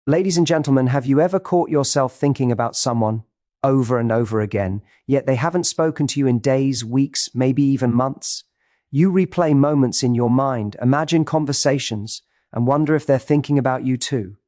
Ladies and gentlemen, have you ever caught yourself thinking about someone over and over again, yet they haven't spoken to you in days, weeks, maybe even months? You replay moments in your mind, imagine conversations, and wonder if they're thinking about you too.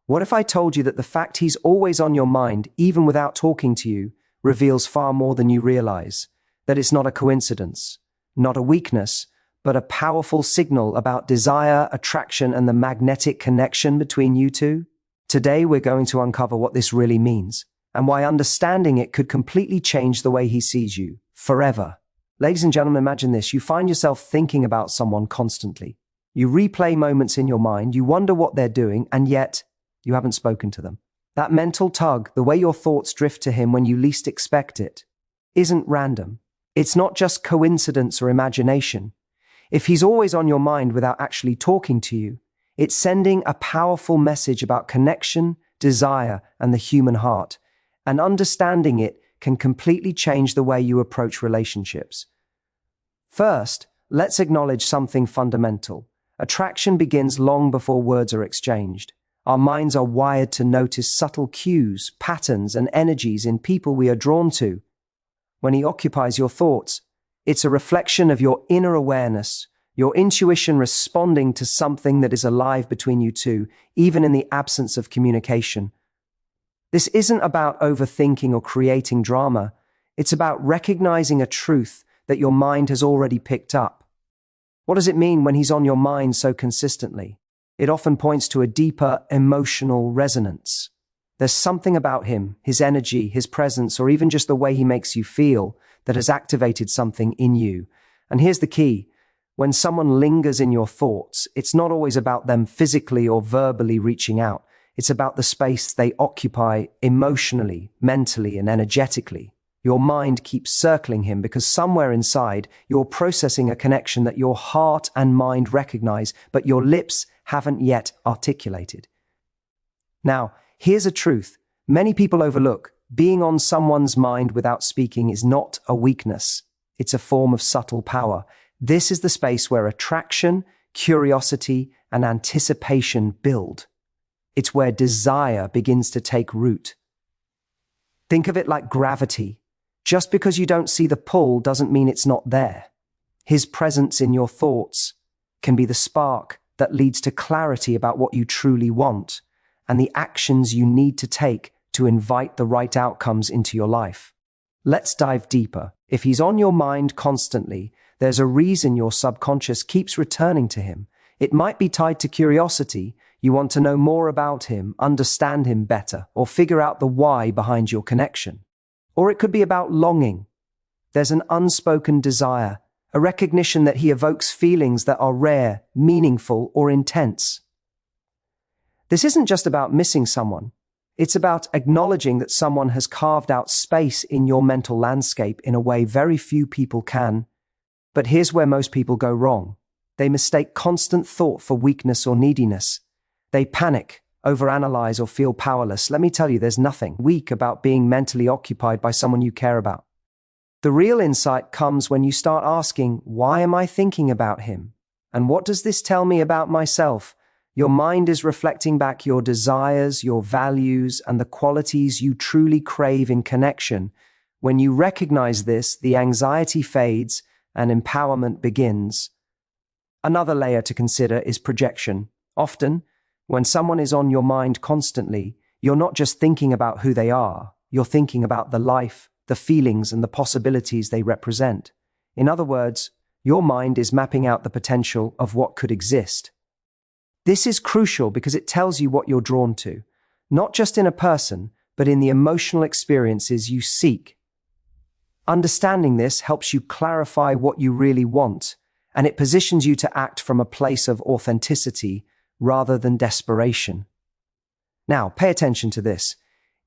What if I told you that the fact he's always on your mind, even without talking to you, reveals far more than you realize? That it's not a coincidence, not a weakness, but a powerful signal about desire, attraction, and the magnetic connection between you two? Today, we're going to uncover what this really means, and why understanding it could completely change the way he sees you, forever. Ladies and gentlemen, imagine this. You find yourself thinking about someone constantly. You replay moments in your mind, you wonder what they're doing, and yet you haven't spoken to them. That mental tug, the way your thoughts drift to him when you least expect it, isn't random. It's not just coincidence or imagination. If he's always on your mind without actually talking to you, it's sending a powerful message about connection, desire, and the human heart. And understanding it can completely change the way you approach relationships. First, let's acknowledge something fundamental. Attraction begins long before words are exchanged. Our minds are wired to notice subtle cues, patterns, and energies in people we are drawn to. When he occupies your thoughts, it's a reflection of your inner awareness, your intuition responding to something that is alive between you two, even in the absence of communication. This isn't about overthinking or creating drama. It's about recognizing a truth that your mind has already picked up. What does it mean when he's on your mind so consistently? It often points to a deeper emotional resonance. There's something about him, his energy, his presence, or even just the way he makes you feel, that has activated something in you. And here's the key. When someone lingers in your thoughts, it's not always about them physically or verbally reaching out. It's about the space they occupy emotionally, mentally, and energetically. Your mind keeps circling him because somewhere inside, you're processing a connection that your heart and mind recognize, but your lips haven't yet articulated. Now, here's a truth many people overlook. Being on someone's mind without speaking is not a weakness. It's a form of subtle power. This is the space where attraction, curiosity, and anticipation build. It's where desire begins to take root. Think of it like gravity. Just because you don't see the pull doesn't mean it's not there. His presence in your thoughts can be the spark that leads to clarity about what you truly want and the actions you need to take to invite the right outcomes into your life. Let's dive deeper. If he's on your mind constantly, there's a reason your subconscious keeps returning to him. It might be tied to curiosity. You want to know more about him, understand him better, or figure out the why behind your connection. Or it could be about longing. There's an unspoken desire, a recognition that he evokes feelings that are rare, meaningful, or intense. This isn't just about missing someone. It's about acknowledging that someone has carved out space in your mental landscape in a way very few people can. But here's where most people go wrong. They mistake constant thought for weakness or neediness. They panic, overanalyze, or feel powerless. Let me tell you, there's nothing weak about being mentally occupied by someone you care about. The real insight comes when you start asking, why am I thinking about him? And what does this tell me about myself? Your mind is reflecting back your desires, your values, and the qualities you truly crave in connection. When you recognize this, the anxiety fades and empowerment begins. Another layer to consider is projection. Often, when someone is on your mind constantly, you're not just thinking about who they are, you're thinking about the life, the feelings, and the possibilities they represent. In other words, your mind is mapping out the potential of what could exist. This is crucial because it tells you what you're drawn to, not just in a person, but in the emotional experiences you seek. Understanding this helps you clarify what you really want, and it positions you to act from a place of authenticity rather than desperation. Now, pay attention to this.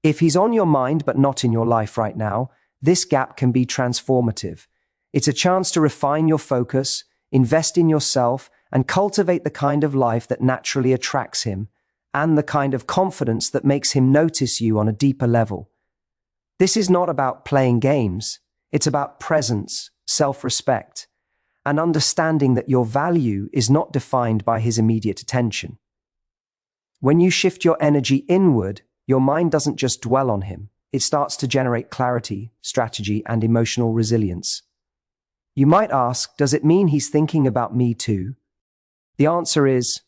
If he's on your mind but not in your life right now, this gap can be transformative. It's a chance to refine your focus, invest in yourself, and cultivate the kind of life that naturally attracts him, and the kind of confidence that makes him notice you on a deeper level. This is not about playing games. It's about presence, self-respect, and understanding that your value is not defined by his immediate attention. When you shift your energy inward, your mind doesn't just dwell on him. It starts to generate clarity, strategy, and emotional resilience. You might ask, does it mean he's thinking about me too? The answer is,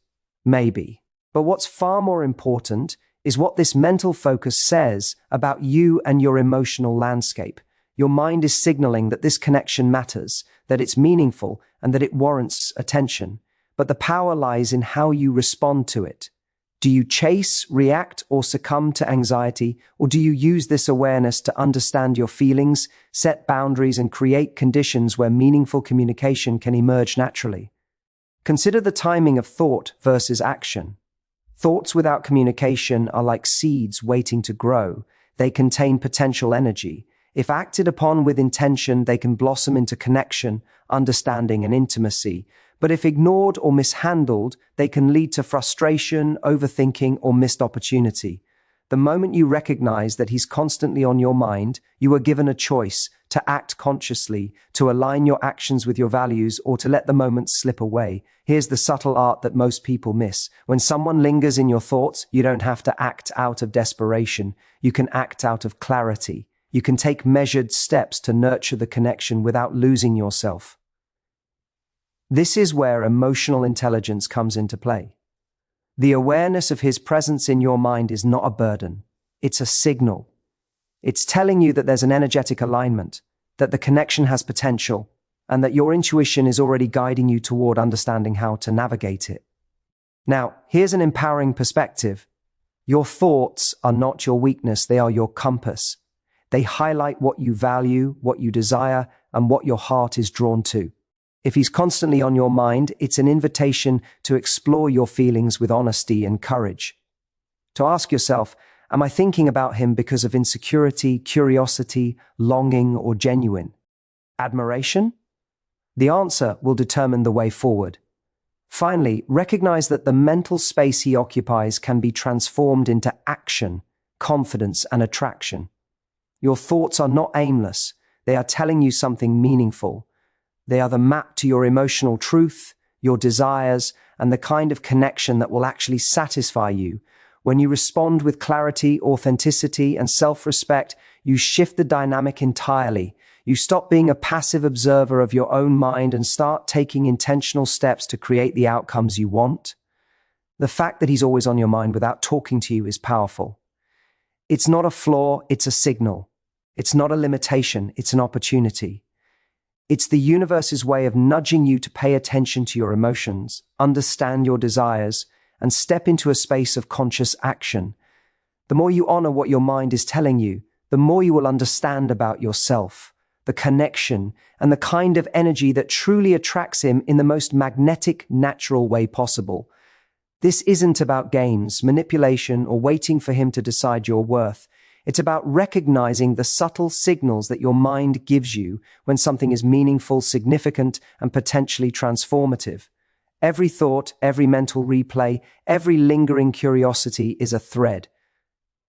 maybe. But what's far more important is what this mental focus says about you and your emotional landscape. Your mind is signaling that this connection matters, that it's meaningful, and that it warrants attention. But the power lies in how you respond to it. Do you chase, react, or succumb to anxiety, or do you use this awareness to understand your feelings, set boundaries, and create conditions where meaningful communication can emerge naturally? Consider the timing of thought versus action. Thoughts without communication are like seeds waiting to grow. They contain potential energy. If acted upon with intention, they can blossom into connection, understanding, and intimacy. But if ignored or mishandled, they can lead to frustration, overthinking, or missed opportunity. The moment you recognize that he's constantly on your mind, you are given a choice to act consciously, to align your actions with your values, or to let the moment slip away. Here's the subtle art that most people miss. When someone lingers in your thoughts, you don't have to act out of desperation. You can act out of clarity. You can take measured steps to nurture the connection without losing yourself. This is where emotional intelligence comes into play. The awareness of his presence in your mind is not a burden. It's a signal. It's telling you that there's an energetic alignment, that the connection has potential, and that your intuition is already guiding you toward understanding how to navigate it. Now, here's an empowering perspective. Your thoughts are not your weakness, they are your compass. They highlight what you value, what you desire, and what your heart is drawn to. If he's constantly on your mind, it's an invitation to explore your feelings with honesty and courage. To ask yourself, am I thinking about him because of insecurity, curiosity, longing, or genuine admiration? The answer will determine the way forward. Finally, recognize that the mental space he occupies can be transformed into action, confidence, and attraction. Your thoughts are not aimless. They are telling you something meaningful. They are the map to your emotional truth, your desires, and the kind of connection that will actually satisfy you. When you respond with clarity, authenticity, and self-respect, you shift the dynamic entirely. You stop being a passive observer of your own mind and start taking intentional steps to create the outcomes you want. The fact that he's always on your mind without talking to you is powerful. It's not a flaw, it's a signal. It's not a limitation, it's an opportunity. It's the universe's way of nudging you to pay attention to your emotions, understand your desires, and step into a space of conscious action. The more you honor what your mind is telling you, the more you will understand about yourself, the connection, and the kind of energy that truly attracts him in the most magnetic, natural way possible. This isn't about games, manipulation, or waiting for him to decide your worth. It's about recognizing the subtle signals that your mind gives you when something is meaningful, significant, and potentially transformative. Every thought, every mental replay, every lingering curiosity is a thread.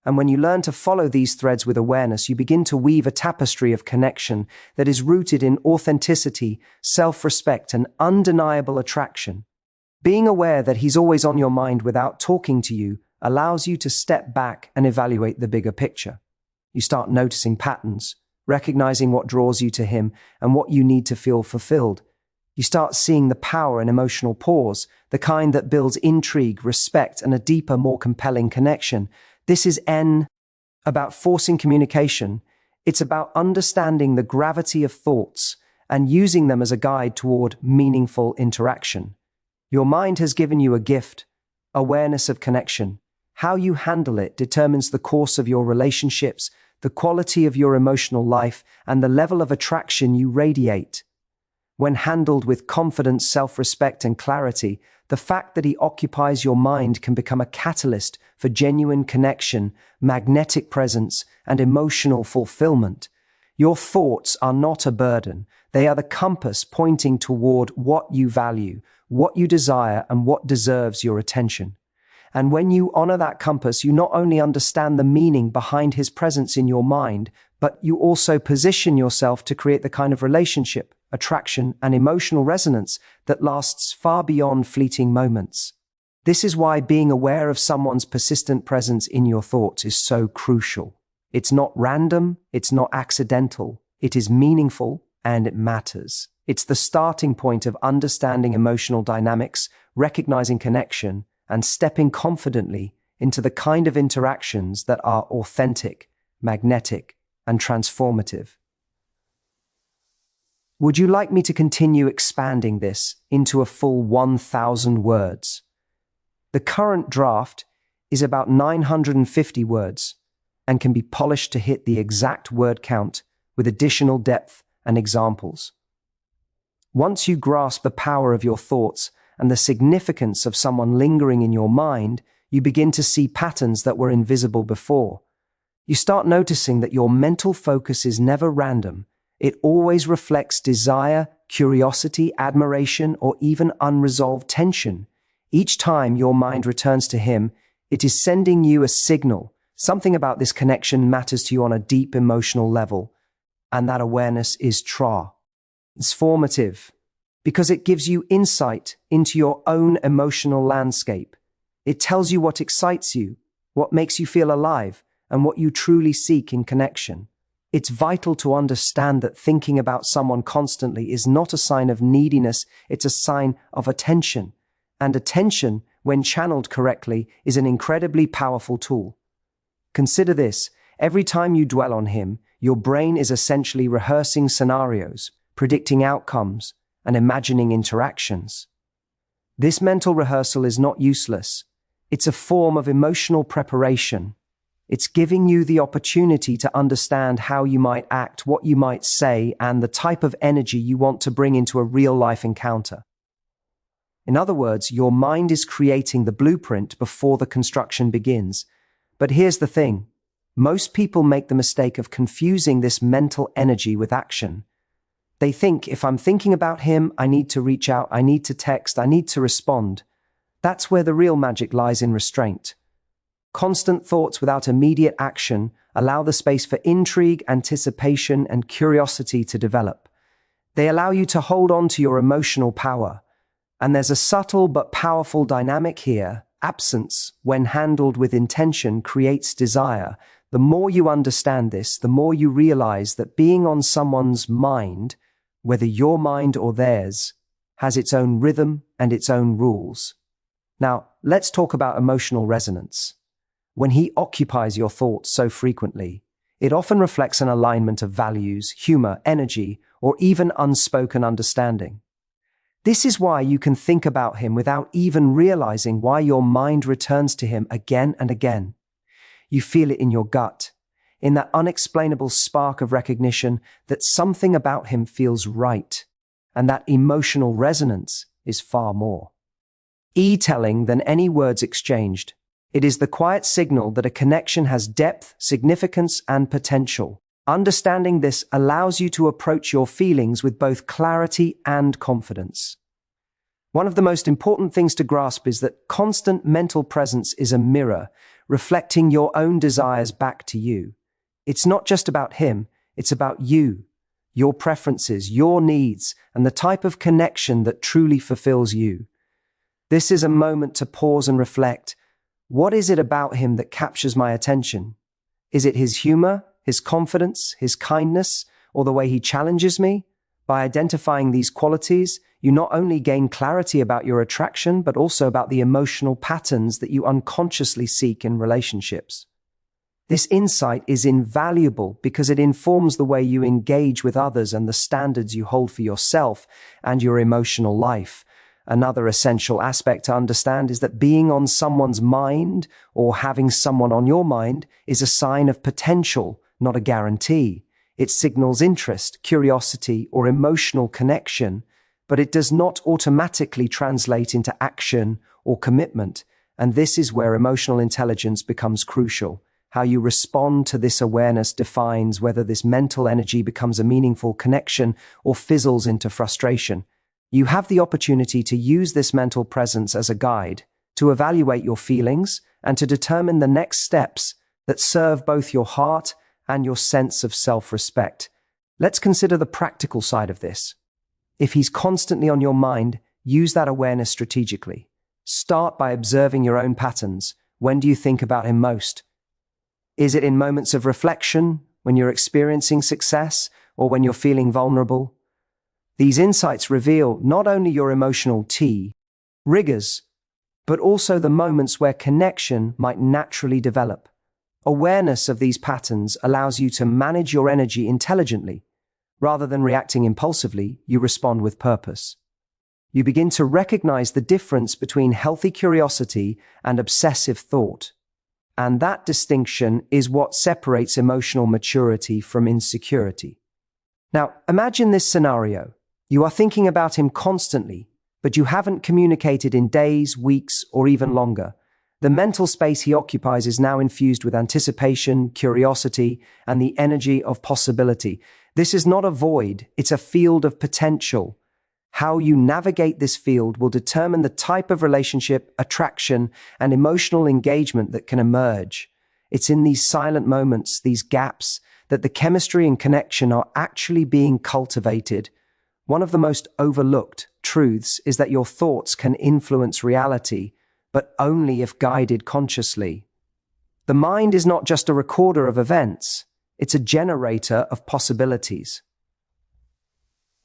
And when you learn to follow these threads with awareness, you begin to weave a tapestry of connection that is rooted in authenticity, self-respect, and undeniable attraction. Being aware that he's always on your mind without talking to you allows you to step back and evaluate the bigger picture. You start noticing patterns, recognizing what draws you to him and what you need to feel fulfilled. You start seeing the power in emotional pause, the kind that builds intrigue, respect, and a deeper, more compelling connection. This is about forcing communication. It's about understanding the gravity of thoughts and using them as a guide toward meaningful interaction. Your mind has given you a gift, awareness of connection. How you handle it determines the course of your relationships, the quality of your emotional life, and the level of attraction you radiate. When handled with confidence, self-respect, and clarity, the fact that he occupies your mind can become a catalyst for genuine connection, magnetic presence, and emotional fulfillment. Your thoughts are not a burden. They are the compass pointing toward what you value, what you desire, and what deserves your attention. And when you honor that compass, you not only understand the meaning behind his presence in your mind, but you also position yourself to create the kind of relationship, attraction, and emotional resonance that lasts far beyond fleeting moments. This is why being aware of someone's persistent presence in your thoughts is so crucial. It's not random, it's not accidental, it is meaningful, and it matters. It's the starting point of understanding emotional dynamics, recognizing connection, and stepping confidently into the kind of interactions that are authentic, magnetic, and transformative. Would you like me to continue expanding this into a full 1,000 words? The current draft is about 950 words and can be polished to hit the exact word count with additional depth and examples. Once you grasp the power of your thoughts and the significance of someone lingering in your mind, you begin to see patterns that were invisible before. You start noticing that your mental focus is never random. It always reflects desire, curiosity, admiration, or even unresolved tension. Each time your mind returns to him, it is sending you a signal. Something about this connection matters to you on a deep emotional level, and that awareness is transformative because it gives you insight into your own emotional landscape. It tells you what excites you, what makes you feel alive, and what you truly seek in connection. It's vital to understand that thinking about someone constantly is not a sign of neediness, it's a sign of attention. And attention, when channeled correctly, is an incredibly powerful tool. Consider this: every time you dwell on him, your brain is essentially rehearsing scenarios, predicting outcomes, and imagining interactions. This mental rehearsal is not useless. It's a form of emotional preparation. It's giving you the opportunity to understand how you might act, what you might say, and the type of energy you want to bring into a real-life encounter. In other words, your mind is creating the blueprint before the construction begins. But here's the thing. Most people make the mistake of confusing this mental energy with action. They think, if I'm thinking about him, I need to reach out, I need to text, I need to respond. That's where the real magic lies, in restraint. Constant thoughts without immediate action allow the space for intrigue, anticipation, and curiosity to develop. They allow you to hold on to your emotional power. And there's a subtle but powerful dynamic here. Absence, when handled with intention, creates desire. The more you understand this, the more you realize that being on someone's mind, whether your mind or theirs, has its own rhythm and its own rules. Now, let's talk about emotional resonance. When he occupies your thoughts so frequently, it often reflects an alignment of values, humor, energy, or even unspoken understanding. This is why you can think about him without even realizing why your mind returns to him again and again. You feel it in your gut, in that unexplainable spark of recognition that something about him feels right, and that emotional resonance is far more telling than any words exchanged. It is the quiet signal that a connection has depth, significance, and potential. Understanding this allows you to approach your feelings with both clarity and confidence. One of the most important things to grasp is that constant mental presence is a mirror, reflecting your own desires back to you. It's not just about him, it's about you, your preferences, your needs, and the type of connection that truly fulfills you. This is a moment to pause and reflect. What is it about him that captures my attention? Is it his humor, his confidence, his kindness, or the way he challenges me? By identifying these qualities, you not only gain clarity about your attraction, but also about the emotional patterns that you unconsciously seek in relationships. This insight is invaluable because it informs the way you engage with others and the standards you hold for yourself and your emotional life. Another essential aspect to understand is that being on someone's mind or having someone on your mind is a sign of potential, not a guarantee. It signals interest, curiosity, or emotional connection, but it does not automatically translate into action or commitment. And this is where emotional intelligence becomes crucial. How you respond to this awareness defines whether this mental energy becomes a meaningful connection or fizzles into frustration. You have the opportunity to use this mental presence as a guide, to evaluate your feelings, and to determine the next steps that serve both your heart and your sense of self-respect. Let's consider the practical side of this. If he's constantly on your mind, use that awareness strategically. Start by observing your own patterns. When do you think about him most? Is it in moments of reflection, when you're experiencing success, or when you're feeling vulnerable? These insights reveal not only your emotional rigors, but also the moments where connection might naturally develop. Awareness of these patterns allows you to manage your energy intelligently. Rather than reacting impulsively, you respond with purpose. You begin to recognize the difference between healthy curiosity and obsessive thought. And that distinction is what separates emotional maturity from insecurity. Now, imagine this scenario. You are thinking about him constantly, but you haven't communicated in days, weeks, or even longer. The mental space he occupies is now infused with anticipation, curiosity, and the energy of possibility. This is not a void, it's a field of potential. How you navigate this field will determine the type of relationship, attraction, and emotional engagement that can emerge. It's in these silent moments, these gaps, that the chemistry and connection are actually being cultivated. One of the most overlooked truths is that your thoughts can influence reality, but only if guided consciously. The mind is not just a recorder of events, it's a generator of possibilities.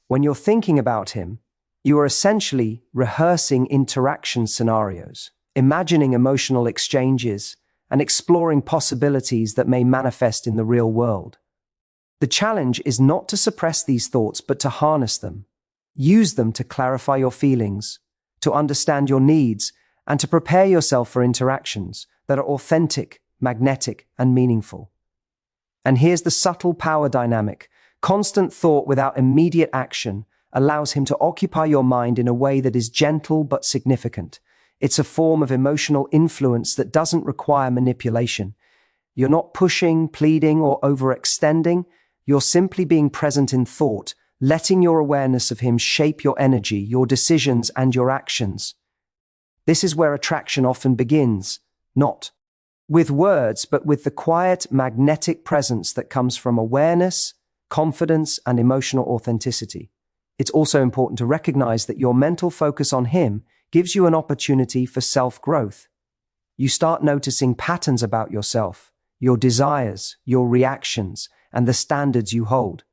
When you're thinking about him, you are essentially rehearsing interaction scenarios, imagining emotional exchanges, and exploring possibilities that may manifest in the real world. The challenge is not to suppress these thoughts, but to harness them. Use them to clarify your feelings, to understand your needs, and to prepare yourself for interactions that are authentic, magnetic, and meaningful. And here's the subtle power dynamic. Constant thought without immediate action allows him to occupy your mind in a way that is gentle but significant. It's a form of emotional influence that doesn't require manipulation. You're not pushing, pleading, or overextending. You're simply being present in thought, letting your awareness of him shape your energy, your decisions, and your actions. This is where attraction often begins, not with words, but with the quiet, magnetic presence that comes from awareness, confidence, and emotional authenticity. It's also important to recognize that your mental focus on him gives you an opportunity for self-growth. You start noticing patterns about yourself, your desires, your reactions, and the standards you hold.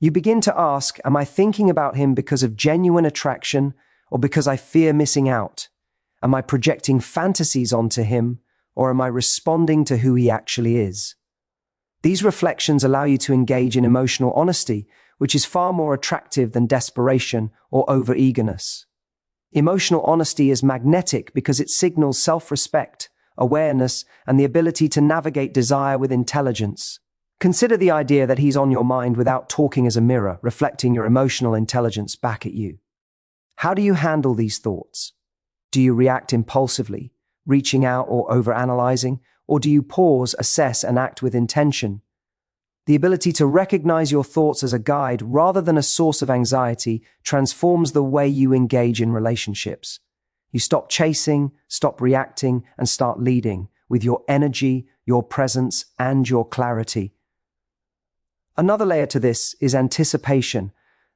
You begin to ask, am I thinking about him because of genuine attraction or because I fear missing out? Am I projecting fantasies onto him, or am I responding to who he actually is? These reflections allow you to engage in emotional honesty, which is far more attractive than desperation or over-eagerness. Emotional honesty is magnetic because it signals self-respect, awareness, and the ability to navigate desire with intelligence. Consider the idea that he's on your mind without talking as a mirror, reflecting your emotional intelligence back at you. How do you handle these thoughts? Do you react impulsively, reaching out or overanalyzing, or do you pause, assess, and act with intention? The ability to recognize your thoughts as a guide rather than a source of anxiety transforms the way you engage in relationships. You stop chasing, stop reacting, and start leading with your energy, your presence, and your clarity. Another layer to this is anticipation.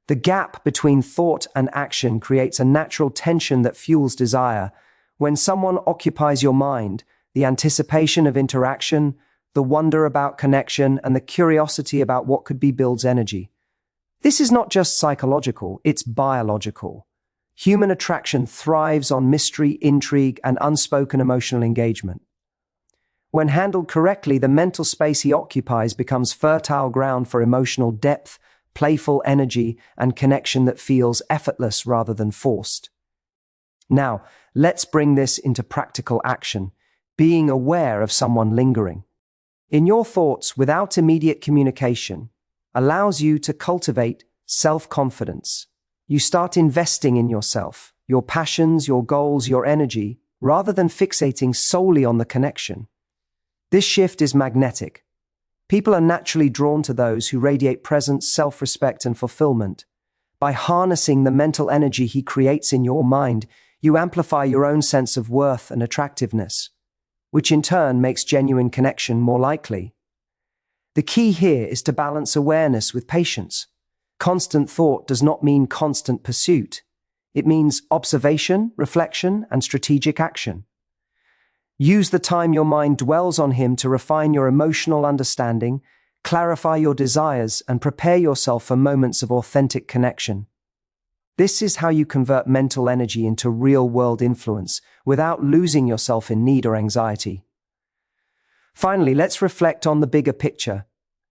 The gap between thought and action creates a natural tension that fuels desire. When someone occupies your mind, the anticipation of interaction, the wonder about connection, and the curiosity about what could be builds energy. This is not just psychological, it's biological. Human attraction thrives on mystery, intrigue, and unspoken emotional engagement. When handled correctly, the mental space he occupies becomes fertile ground for emotional depth, playful energy, and connection that feels effortless rather than forced. Now, let's bring this into practical action, being aware of someone lingering. In your thoughts, without immediate communication, allows you to cultivate self-confidence. You start investing in yourself, your passions, your goals, your energy, rather than fixating solely on the connection. This shift is magnetic. People are naturally drawn to those who radiate presence, self-respect, and fulfillment. By harnessing the mental energy he creates in your mind, you amplify your own sense of worth and attractiveness, which in turn makes genuine connection more likely. The key here is to balance awareness with patience. Constant thought does not mean constant pursuit. It means observation, reflection, and strategic action. Use the time your mind dwells on him to refine your emotional understanding, clarify your desires, and prepare yourself for moments of authentic connection. This is how you convert mental energy into real-world influence without losing yourself in need or anxiety. Finally, let's reflect on the bigger picture.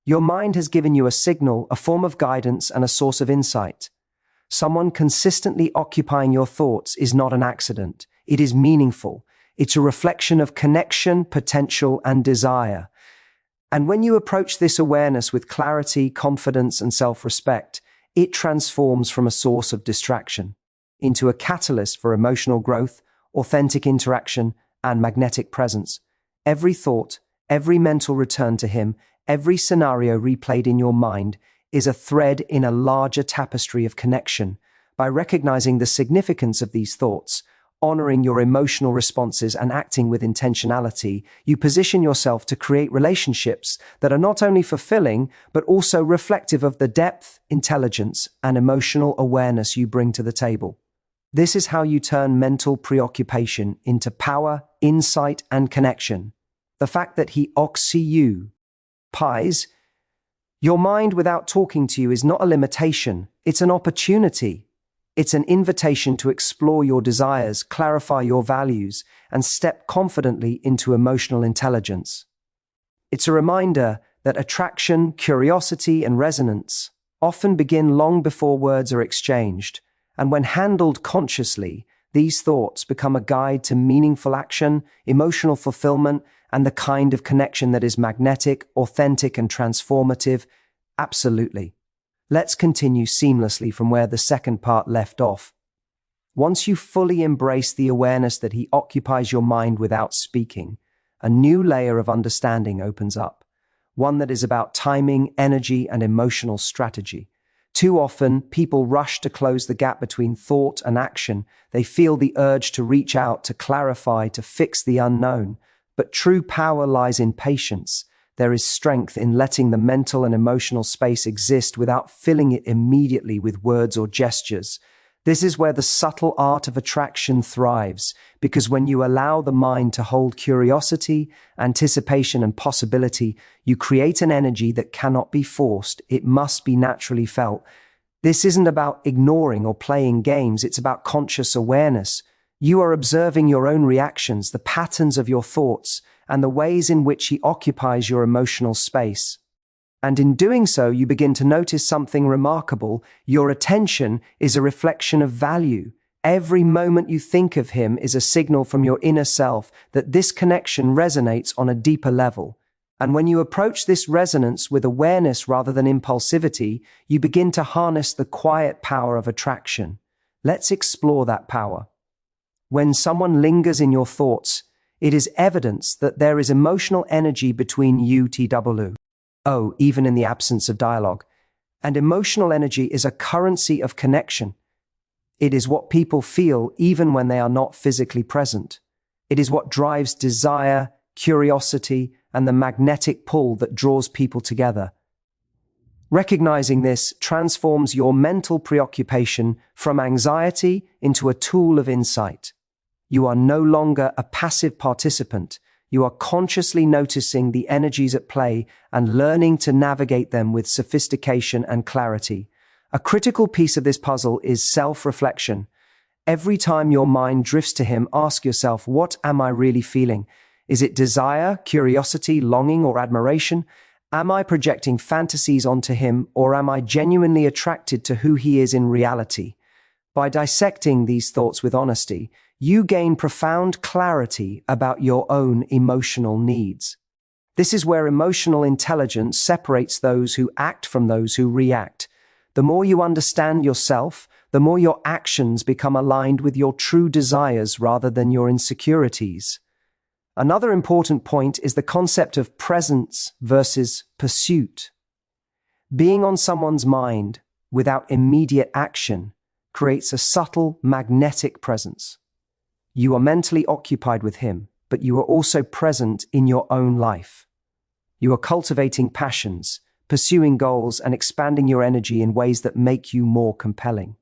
Your mind has given you a signal, a form of guidance, and a source of insight. Someone consistently occupying your thoughts is not an accident. It is meaningful. It's a reflection of connection, potential, and desire. And when you approach this awareness with clarity, confidence, and self-respect, it transforms from a source of distraction into a catalyst for emotional growth, authentic interaction, and magnetic presence. Every thought, every mental return to him, every scenario replayed in your mind is a thread in a larger tapestry of connection. By recognizing the significance of these thoughts, honoring your emotional responses, and acting with intentionality, you position yourself to create relationships that are not only fulfilling, but also reflective of the depth, intelligence, and emotional awareness you bring to the table. This is how you turn mental preoccupation into power, insight, and connection. The fact that he occupies your mind without talking to you is not a limitation, it's an opportunity. It's an invitation to explore your desires, clarify your values, and step confidently into emotional intelligence. It's a reminder that attraction, curiosity, and resonance often begin long before words are exchanged, and when handled consciously, these thoughts become a guide to meaningful action, emotional fulfillment, and the kind of connection that is magnetic, authentic, and transformative. Absolutely. Let's continue seamlessly from where the second part left off. Once you fully embrace the awareness that he occupies your mind without speaking, a new layer of understanding opens up, one that is about timing, energy, and emotional strategy. Too often, people rush to close the gap between thought and action. They feel the urge to reach out, to clarify, to fix the unknown. But true power lies in patience. There is strength in letting the mental and emotional space exist without filling it immediately with words or gestures. This is where the subtle art of attraction thrives, because when you allow the mind to hold curiosity, anticipation, and possibility, you create an energy that cannot be forced. It must be naturally felt. This isn't about ignoring or playing games. It's about conscious awareness. You are observing your own reactions, the patterns of your thoughts, and the ways in which he occupies your emotional space. And in doing so, you begin to notice something remarkable. Your attention is a reflection of value. Every moment you think of him is a signal from your inner self that this connection resonates on a deeper level. And when you approach this resonance with awareness rather than impulsivity, you begin to harness the quiet power of attraction. Let's explore that power. When someone lingers in your thoughts, it is evidence that there is emotional energy between you, even in the absence of dialogue. And emotional energy is a currency of connection. It is what people feel even when they are not physically present. It is what drives desire, curiosity, and the magnetic pull that draws people together. Recognizing this transforms your mental preoccupation from anxiety into a tool of insight. You are no longer a passive participant. You are consciously noticing the energies at play and learning to navigate them with sophistication and clarity. A critical piece of this puzzle is self-reflection. Every time your mind drifts to him, ask yourself, what am I really feeling? Is it desire, curiosity, longing, or admiration? Am I projecting fantasies onto him, or am I genuinely attracted to who he is in reality? By dissecting these thoughts with honesty, you gain profound clarity about your own emotional needs. This is where emotional intelligence separates those who act from those who react. The more you understand yourself, the more your actions become aligned with your true desires rather than your insecurities. Another important point is the concept of presence versus pursuit. Being on someone's mind without immediate action creates a subtle, magnetic presence. You are mentally occupied with him, but you are also present in your own life. You are cultivating passions, pursuing goals, and expanding your energy in ways that make you more compelling.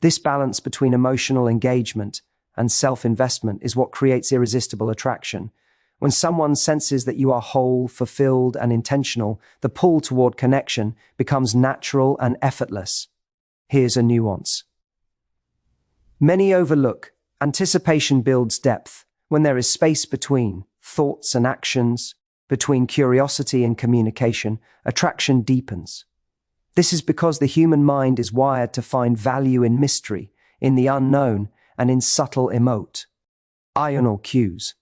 This balance between emotional engagement and self-investment is what creates irresistible attraction. When someone senses that you are whole, fulfilled, and intentional, the pull toward connection becomes natural and effortless. Here's a nuance. Many overlook anticipation builds depth. When there is space between thoughts and actions, between curiosity and communication, attraction deepens. This is because the human mind is wired to find value in mystery, in the unknown, and in subtle emotional cues.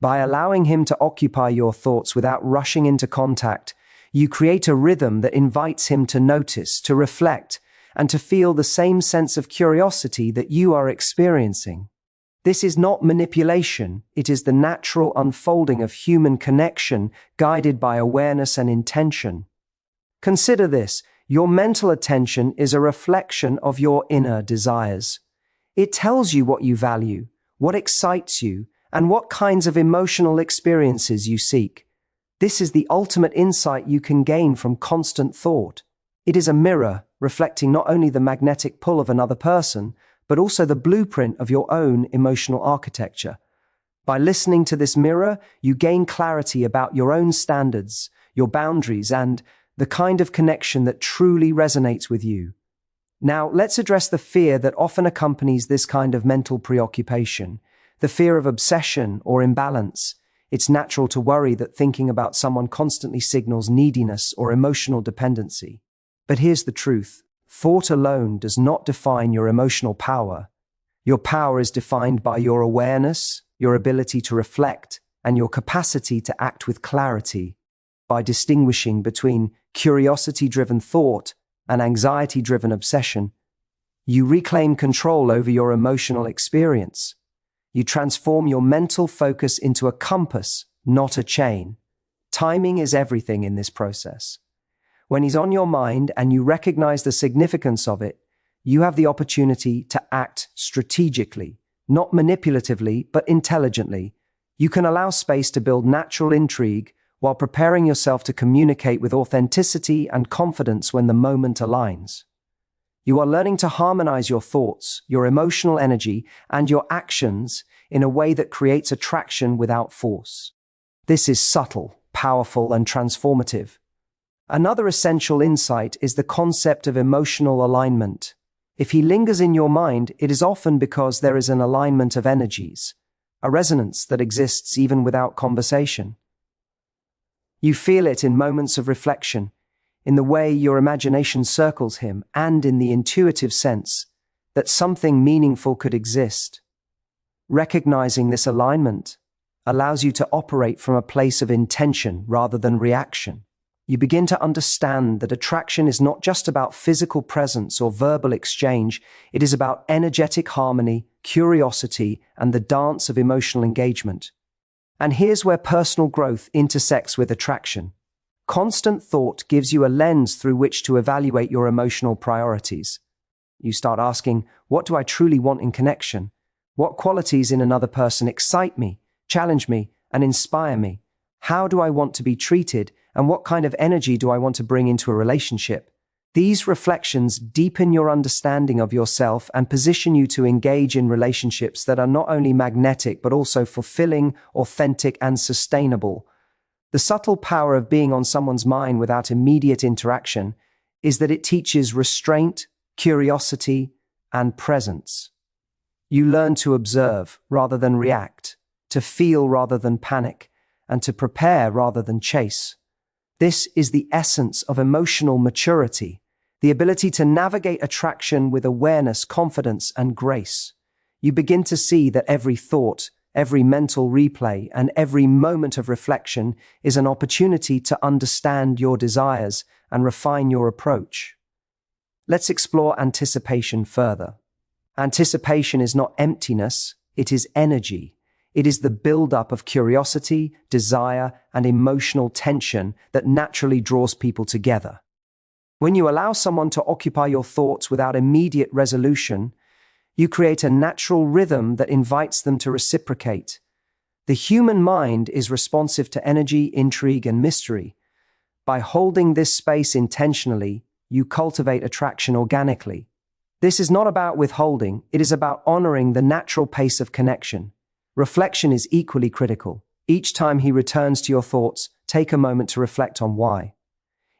By allowing him to occupy your thoughts without rushing into contact, you create a rhythm that invites him to notice, to reflect, and to feel the same sense of curiosity that you are experiencing. This is not manipulation, it is the natural unfolding of human connection guided by awareness and intention. Consider this, your mental attention is a reflection of your inner desires. It tells you what you value, what excites you, and what kinds of emotional experiences you seek. This is the ultimate insight you can gain from constant thought. It is a mirror reflecting not only the magnetic pull of another person, but also the blueprint of your own emotional architecture. By listening to this mirror, you gain clarity about your own standards, your boundaries, and the kind of connection that truly resonates with you. Now, let's address the fear that often accompanies this kind of mental preoccupation, the fear of obsession or imbalance. It's natural to worry that thinking about someone constantly signals neediness or emotional dependency. But here's the truth. Thought alone does not define your emotional power. Your power is defined by your awareness, your ability to reflect, and your capacity to act with clarity. By distinguishing between curiosity-driven thought and anxiety-driven obsession, you reclaim control over your emotional experience. You transform your mental focus into a compass, not a chain. Timing is everything in this process. When he's on your mind and you recognize the significance of it, you have the opportunity to act strategically, not manipulatively, but intelligently. You can allow space to build natural intrigue while preparing yourself to communicate with authenticity and confidence when the moment aligns. You are learning to harmonize your thoughts, your emotional energy, and your actions in a way that creates attraction without force. This is subtle, powerful, and transformative. Another essential insight is the concept of emotional alignment. If he lingers in your mind, it is often because there is an alignment of energies, a resonance that exists even without conversation. You feel it in moments of reflection, in the way your imagination circles him, and in the intuitive sense that something meaningful could exist. Recognizing this alignment allows you to operate from a place of intention rather than reaction. You begin to understand that attraction is not just about physical presence or verbal exchange, it is about energetic harmony, curiosity, and the dance of emotional engagement. And here's where personal growth intersects with attraction. Constant thought gives you a lens through which to evaluate your emotional priorities. You start asking, what do I truly want in connection? What qualities in another person excite me, challenge me, and inspire me? How do I want to be treated? And what kind of energy do I want to bring into a relationship? These reflections deepen your understanding of yourself and position you to engage in relationships that are not only magnetic but also fulfilling, authentic, and sustainable. The subtle power of being on someone's mind without immediate interaction is that it teaches restraint, curiosity, and presence. You learn to observe rather than react, to feel rather than panic, and to prepare rather than chase. This is the essence of emotional maturity, the ability to navigate attraction with awareness, confidence, and grace. You begin to see that every thought, every mental replay, and every moment of reflection is an opportunity to understand your desires and refine your approach. Let's explore anticipation further. Anticipation is not emptiness, it is energy. It is the build-up of curiosity, desire, and emotional tension that naturally draws people together. When you allow someone to occupy your thoughts without immediate resolution, you create a natural rhythm that invites them to reciprocate. The human mind is responsive to energy, intrigue, and mystery. By holding this space intentionally, you cultivate attraction organically. This is not about withholding, it is about honoring the natural pace of connection. Reflection is equally critical. Each time he returns to your thoughts, take a moment to reflect on why.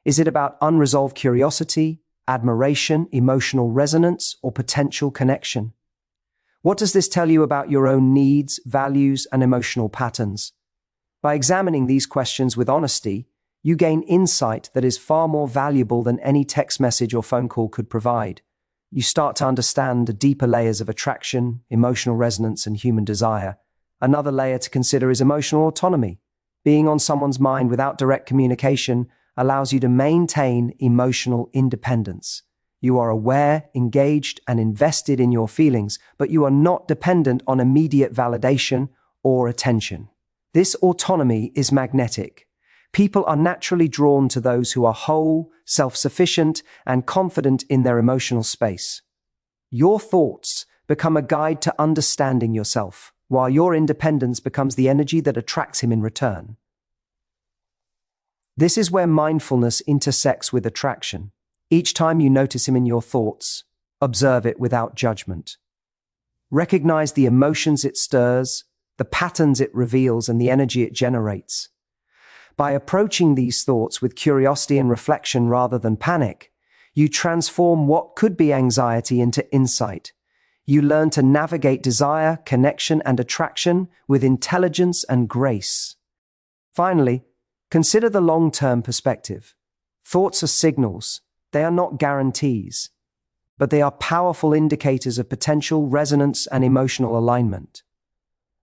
Is it about unresolved curiosity, admiration, emotional resonance, or potential connection? What does this tell you about your own needs, values, and emotional patterns? By examining these questions with honesty, you gain insight that is far more valuable than any text message or phone call could provide. You start to understand the deeper layers of attraction, emotional resonance, and human desire. Another layer to consider is emotional autonomy. Being on someone's mind without direct communication allows you to maintain emotional independence. You are aware, engaged, and invested in your feelings, but you are not dependent on immediate validation or attention. This autonomy is magnetic. People are naturally drawn to those who are whole, self-sufficient, and confident in their emotional space. Your thoughts become a guide to understanding yourself, while your independence becomes the energy that attracts him in return. This is where mindfulness intersects with attraction. Each time you notice him in your thoughts, observe it without judgment. Recognize the emotions it stirs, the patterns it reveals, and the energy it generates. By approaching these thoughts with curiosity and reflection rather than panic, you transform what could be anxiety into insight. You learn to navigate desire, connection, and attraction with intelligence and grace. Finally, consider the long-term perspective. Thoughts are signals. They are not guarantees, but they are powerful indicators of potential resonance and emotional alignment.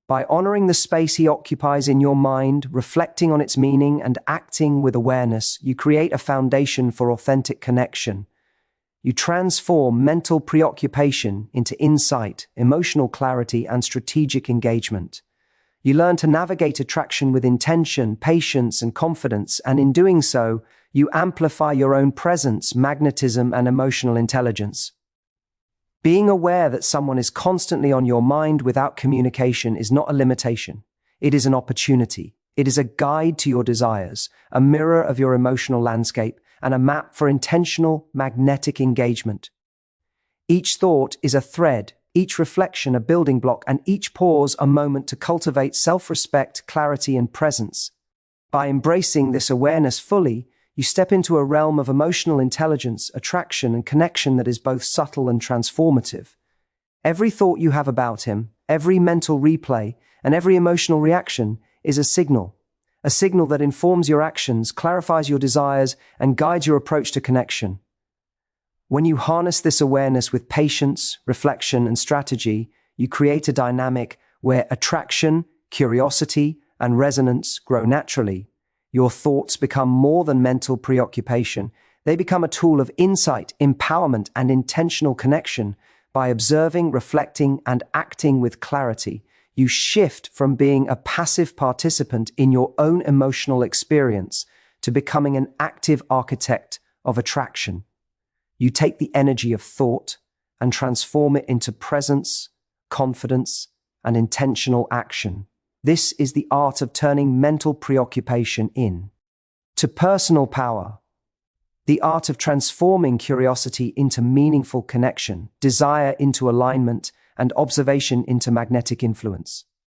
By honoring the space he occupies in your mind, reflecting on its meaning, and acting with awareness, you create a foundation for authentic connection. You transform mental preoccupation into insight, emotional clarity, and strategic engagement. You learn to navigate attraction with intention, patience, and confidence, and in doing so, you amplify your own presence, magnetism, and emotional intelligence. Being aware that someone is constantly on your mind without communication is not a limitation. It is an opportunity. It is a guide to your desires, a mirror of your emotional landscape, and a map for intentional, magnetic engagement. Each thought is a thread, each reflection a building block, and each pause a moment to cultivate self-respect, clarity, and presence. By embracing this awareness fully, you step into a realm of emotional intelligence, attraction, and connection that is both subtle and transformative. Every thought you have about him, every mental replay, and every emotional reaction is a signal that informs your actions, clarifies your desires, and guides your approach to connection. When you harness this awareness with patience, reflection, and strategy, you create a dynamic where attraction, curiosity, and resonance grow naturally. Your thoughts become more than mental preoccupation. They become a tool of insight, empowerment, and intentional connection. By observing, reflecting, and acting with clarity, you shift from being a passive participant in your own emotional experience to becoming an active architect of attraction. You take the energy of thought and transform it into presence, confidence, and intentional action. This is the art of turning mental preoccupation into personal power, the art of transforming curiosity into meaningful connection, desire into alignment, and observation into magnetic influence.